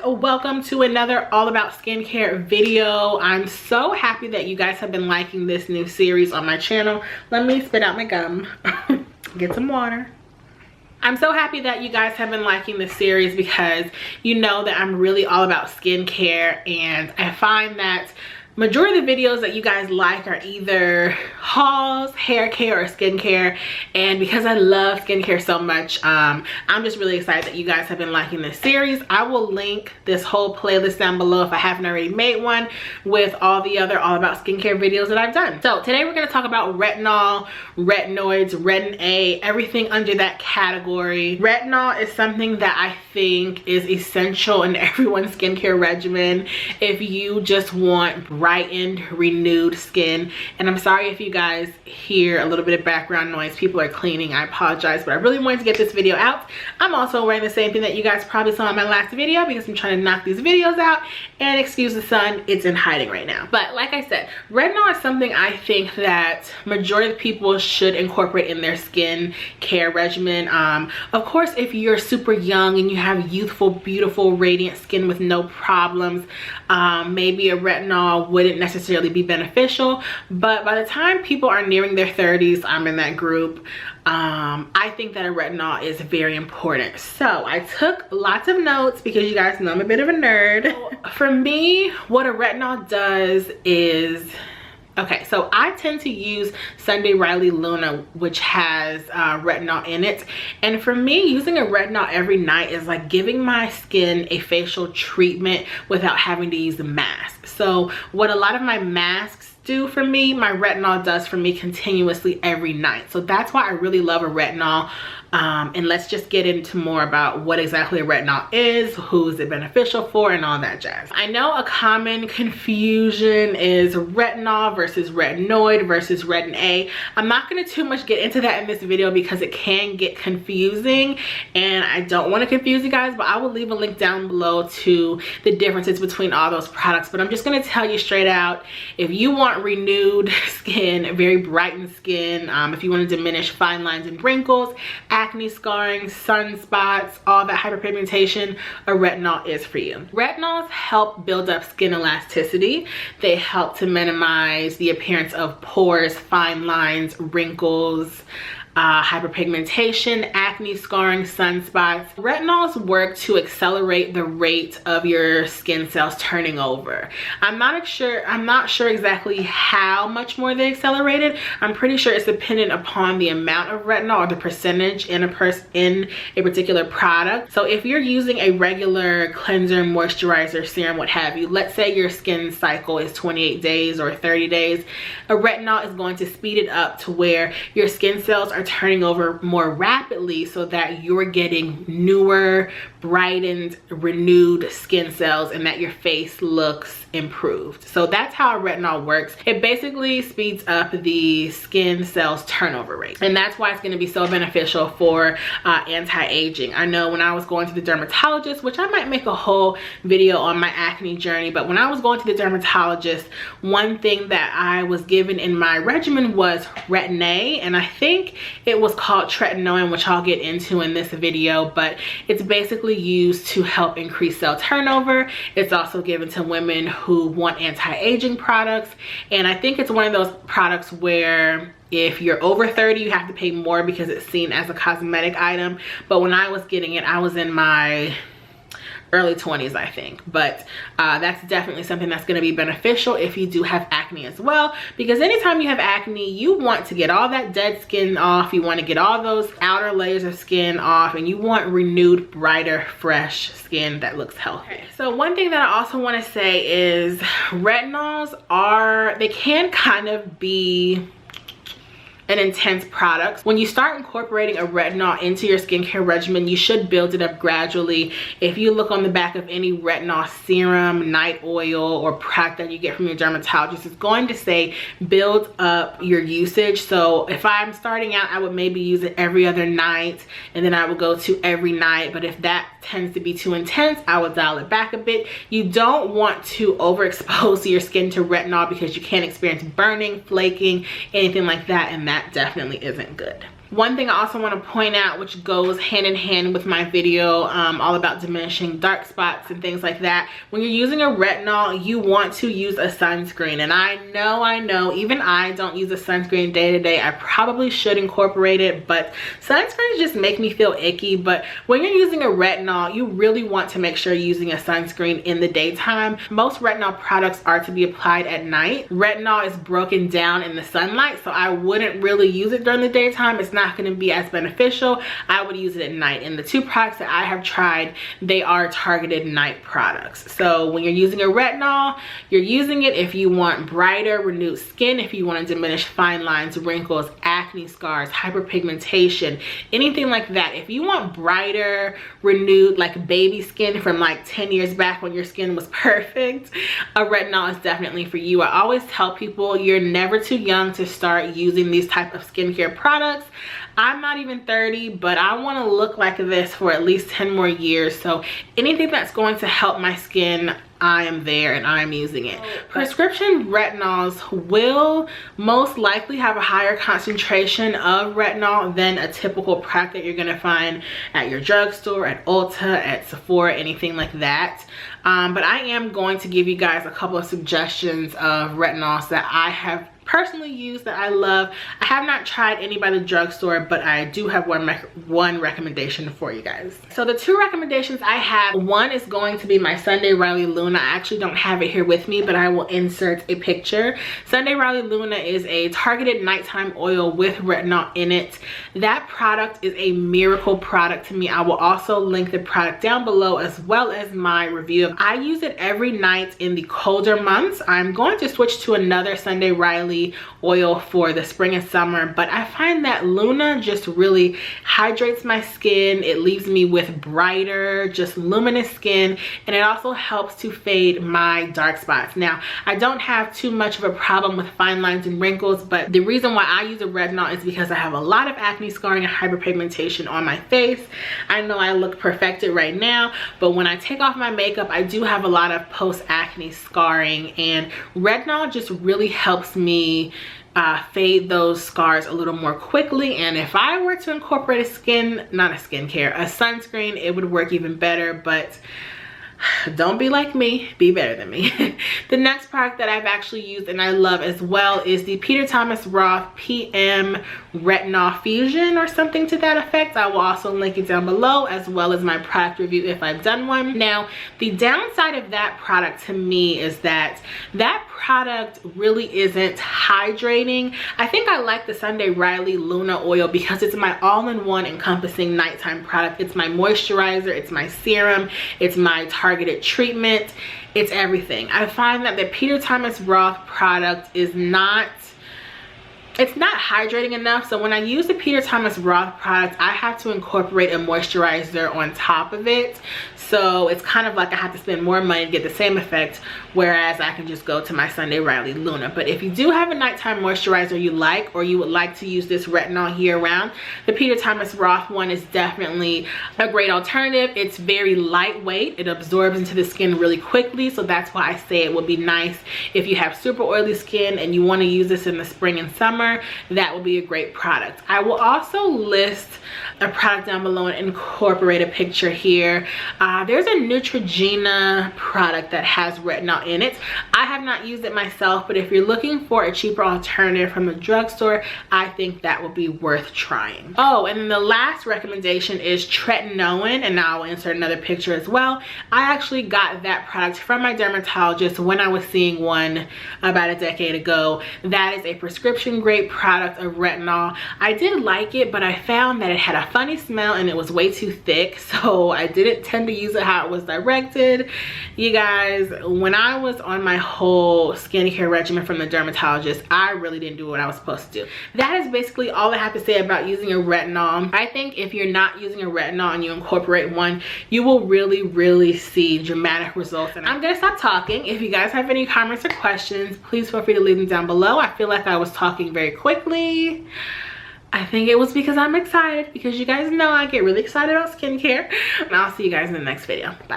welcome to another all about skincare video. I'm so happy that you guys have been liking this new series on my channel. Let me spit out my gum. Get some water. I'm so happy that you guys have been liking this series because you know that I'm really all about skincare, and I find that majority of the videos that you guys like are either hauls, hair care, or skincare. And because I love skincare so much, I'm just really excited that you guys have been liking this series. I will link this whole playlist down below if I haven't already made one, with all the other all about skincare videos that I've done. So today we're going to talk about retinol, retinoids, retin A, everything under that category. Retinol is something that I think is essential in everyone's skincare regimen if you just want brightened, renewed skin. And I'm sorry if you guys hear a little bit of background noise. People are cleaning. I apologize, but I really wanted to get this video out. I'm also wearing the same thing that you guys probably saw in my last video because I'm trying to knock these videos out. And excuse the sun, it's in hiding right now. But like I said, retinol is something I think that majority of people should incorporate in their skin care regimen. Of course, if you're super young and you have youthful, beautiful, radiant skin with no problems, maybe a retinol wouldn't necessarily be beneficial. But by the time people are nearing their 30s, I'm in that group, I think that a retinol is very important. So I took lots of notes because you guys know I'm a bit of a nerd. For me, what a retinol does is, okay, so I tend to use Sunday Riley Luna, which has retinol in it. And for me, using a retinol every night is like giving my skin a facial treatment without having to use a mask. So what a lot of my masks do for me, my retinol does for me continuously every night. So that's why I really love a retinol. And let's just get into more about what exactly a retinol is, who is it beneficial for, and all that jazz. I know a common confusion is retinol versus retinoid versus retin A. I'm not going to too much get into that in this video because it can get confusing and I don't want to confuse you guys, but I will leave a link down below to the differences between all those products. But I'm just going to tell you straight out, if you want renewed skin, very brightened skin, if you want to diminish fine lines and wrinkles, acne, scarring, sunspots, all that hyperpigmentation, a retinol is for you. Retinols help build up skin elasticity. They help to minimize the appearance of pores, fine lines, wrinkles, hyperpigmentation, acne, scarring, sunspots. Retinols work to accelerate the rate of your skin cells turning over. I'm not sure exactly how much more they accelerate it. I'm pretty sure it's dependent upon the amount of retinol or the percentage in a particular product. So if you're using a regular cleanser, moisturizer, serum, what have you, let's say your skin cycle is 28 days or 30 days, a retinol is going to speed it up to where your skin cells are turning over more rapidly so that you're getting newer, brightened, renewed skin cells and that your face looks improved. So that's how a retinol works. It basically speeds up the skin cells turnover rate, and that's why it's going to be so beneficial for anti-aging. I know when I was going to the dermatologist, which I might make a whole video on my acne journey, but when I was going to the dermatologist, one thing that I was given in my regimen was retin A, and I think it was called Trenton Owen, which I'll get into in this video, but it's basically used to help increase cell turnover. It's also given to women who want anti-aging products, and I think it's one of those products where if you're over 30, you have to pay more because it's seen as a cosmetic item. But when I was getting it, I was in my early 20s, I think. But that's definitely something that's going to be beneficial if you do have acne as well, because anytime you have acne, you want to get all that dead skin off, you want to get all those outer layers of skin off, and you want renewed, brighter, fresh skin that looks healthy. Okay. So one thing that I also want to say is retinols they can kind of be an intense product. When you start incorporating a retinol into your skincare regimen, you should build it up gradually. If you look on the back of any retinol serum, night oil, or product that you get from your dermatologist, it's going to say build up your usage. So if I'm starting out, I would maybe use it every other night, and then I would go to every night. But if that tends to be too intense, I would dial it back a bit. You don't want to overexpose your skin to retinol because you can experience burning, flaking, anything like that, and that definitely isn't good. One thing I also want to point out, which goes hand in hand with my video all about diminishing dark spots and things like that, when you're using a retinol, you want to use a sunscreen. And I know, even I don't use a sunscreen day to day. I probably should incorporate it, but sunscreens just make me feel icky. But when you're using a retinol, you really want to make sure you're using a sunscreen in the daytime. Most retinol products are to be applied at night. Retinol is broken down in the sunlight, so I wouldn't really use it during the daytime. It's not going to be as beneficial. I would use it at night. And the two products that I have tried, they are targeted night products. So when you're using a retinol, you're using it if you want brighter, renewed skin, if you want to diminish fine lines, wrinkles, acne scars, hyperpigmentation, anything like that. If you want brighter, renewed, like baby skin from like 10 years back when your skin was perfect, a retinol is definitely for you. I always tell people you're never too young to start using these type of skincare products. I'm not even 30, but I want to look like this for at least 10 more years. So anything that's going to help my skin, I am there and I'm using it. Prescription retinols will most likely have a higher concentration of retinol than a typical product that you're going to find at your drugstore, at Ulta, at Sephora, anything like that. But I am going to give you guys a couple of suggestions of retinols that I have personally used that I love. I have not tried any by the drugstore, but I do have one recommendation for you guys. So the two recommendations I have, one is going to be my Sunday Riley Luna. I actually don't have it here with me, but I will insert a picture. Sunday Riley Luna is a targeted nighttime oil with retinol in it. That product is a miracle product to me. I will also link the product down below, as well as my review. I use it every night in the colder months. I'm going to switch to another Sunday Riley oil for the spring and summer, but I find that Luna just really hydrates my skin. It leaves me with brighter, just luminous skin, and it also helps to fade my dark spots. Now, I don't have too much of a problem with fine lines and wrinkles, but the reason why I use a retinol is because I have a lot of acne scarring and hyperpigmentation on my face. I know I look perfected right now, but when I take off my makeup, I do have a lot of post-acne scarring, and retinol just really helps me fade those scars a little more quickly. And if I were to incorporate a sunscreen, it would work even better. But don't be like me, be better than me. The next product that I've actually used and I love as well is the Peter Thomas Roth PM Retinol Fusion or something to that effect. I will also link it down below, as well as my product review if I've done one. Now, the downside of that product to me is that that product really isn't hydrating. I think I like the Sunday Riley Luna oil because it's my all-in-one encompassing nighttime product. It's my moisturizer, it's my serum, it's my targeted treatment, it's everything. I find that the Peter Thomas Roth product is not hydrating enough. So when I use the Peter Thomas Roth product, I have to incorporate a moisturizer on top of it. So it's kind of like I have to spend more money to get the same effect, whereas I can just go to my Sunday Riley Luna. But if you do have a nighttime moisturizer you like, or you would like to use this retinol year round, the Peter Thomas Roth one is definitely a great alternative. It's very lightweight. It absorbs into the skin really quickly. So that's why I say it would be nice if you have super oily skin and you want to use this in the spring and summer. That will be a great product. I will also list a product down below and incorporate a picture here. There's a Neutrogena product that has retinol in it. I have not used it myself, but if you're looking for a cheaper alternative from the drugstore, I think that would be worth trying. Oh, and then the last recommendation is Trenton Owen, and now I'll insert another picture as well. I actually got that product from my dermatologist when I was seeing one about a decade ago. That is a prescription grade product of retinol. I did like it, but I found that it had a funny smell and it was way too thick, so I didn't tend to use it how it was directed. You guys, when I was on my whole skincare regimen from the dermatologist, I really didn't do what I was supposed to do. That is basically all I have to say about using a retinol. I think if you're not using a retinol and you incorporate one, you will really see dramatic results. And I'm gonna stop talking. If you guys have any comments or questions, please feel free to leave them down below. I feel like I was talking very quickly. I think it was because I'm excited, because you guys know I get really excited about skincare. And I'll see you guys in the next video. Bye.